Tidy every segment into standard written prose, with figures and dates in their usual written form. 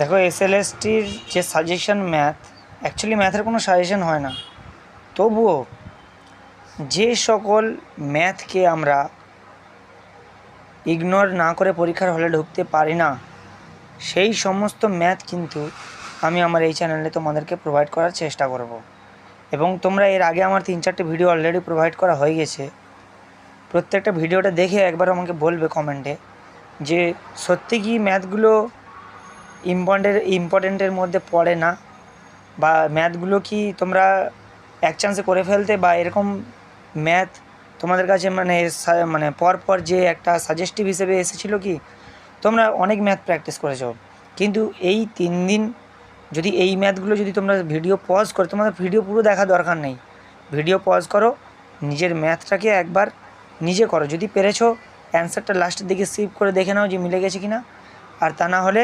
দেখো এসএলএসটির যে suggestion math actually ম্যাথের কোনো সাজেশন হয় না, তবুও যে সকল ম্যাথকে আমরা ইগনোর না করে পরীক্ষার হলে ঢুকতে পারি না, সেই সমস্ত ম্যাথ কিন্তু আমি আমার এই চ্যানেলে তোমাদেরকে প্রোভাইড করার চেষ্টা করব। এবং তোমরা এর আগে আমার 3-4টে ভিডিও অলরেডি প্রোভাইড করা হয়ে গেছে। প্রত্যেকটা ভিডিওটা দেখে একবার আমাকে বলবে কমেন্টে যে সত্যি কি ম্যাথগুলো ইম্পর্টেন্টের মধ্যে পড়ে না, বা ম্যাথগুলো কি তোমরা এক চান্সে করে ফেলতে, বা এরকম ম্যাথ তোমাদের কাছে মানে পরপর যে একটা সাজেস্টিভ হিসেবে এসেছিলো কি তোমরা অনেক ম্যাথ প্র্যাকটিস করেছো, কিন্তু এই 3 দিন যদি এই ম্যাথগুলো যদি তোমরা ভিডিও পজ করো, তোমাদের ভিডিও পুরো দেখা দরকার নেই, ভিডিও পজ করো, নিজের ম্যাথটাকে একবার নিজে করো, যদি পেরেছো অ্যান্সারটা লাস্টের দিকে স্কিপ করে দেখে নাও যে মিলে গেছে কিনা, আর তা না হলে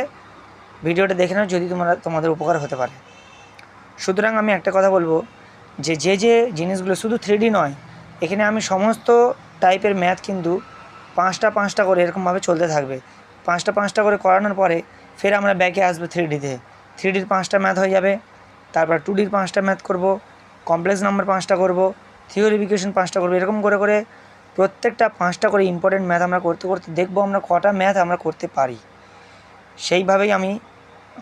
ভিডিওটা দেখে নাও যদি তোমাদের উপকার হতে পারে। সুতরাং আমি একটা কথা বলবো যে যে জিনিসগুলো শুধু 3D নয়, এখানে আমি সমস্ত টাইপের ম্যাথ কিন্তু 5টা করে এরকমভাবে চলতে থাকবে। 5টা করে করানোর পরে ফের আমরা ব্যাকে আসবো 3Dতে, 3Dর 5টা ম্যাথ হয়ে যাবে, তারপর 2Dর 5টা ম্যাথ করব, কমপ্লেক্স নাম্বার 5টা করব, থিওরিফিকেশন 5টা করবো, এরকম করে করে প্রত্যেকটা 5টা করে ইম্পর্টেন্ট ম্যাথ আমরা করতে করতে দেখবো আমরা কটা ম্যাথ আমরা করতে পারি। সেইভাবেই আমি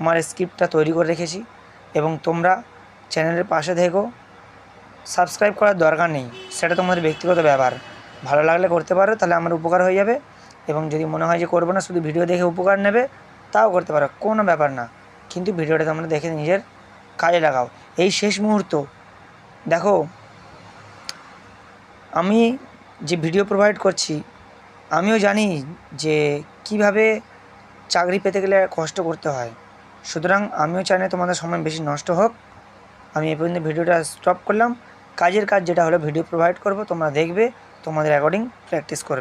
আমার স্ক্রিপ্টটা তৈরি করে রেখেছি। এবং তোমরা চ্যানেলের পাশে থেকো, সাবস্ক্রাইব করার দরকার নেই, সেটা তোমাদের ব্যক্তিগত ব্যাপার, ভালো লাগলে করতে পারো, তাহলে আমার উপকার হয়ে যাবে। এবং যদি মনে হয় যে করবো না, শুধু ভিডিও দেখে উপকার নেবে, তাও করতে পারো, কোনো ব্যাপার না, কিন্তু ভিডিওটা তোমরা দেখে নিজের কাজে লাগাও। এই শেষ মুহূর্ত দেখো, আমি যে ভিডিও প্রোভাইড করছি আমিও জানি যে কিভাবে চাকরি পেতে গেলে কষ্ট করতে হয়, সুতরাং আমিও চাই না তোমাদের সময় বেশি নষ্ট হোক। আমি এই পর্যন্ত ভিডিওটা স্টপ করলাম। কাজের কাজ যেটা হলো ভিডিও প্রোভাইড করব, তোমরা দেখবে, তোমাদের অ্যাকর্ডিং প্র্যাকটিস করবে।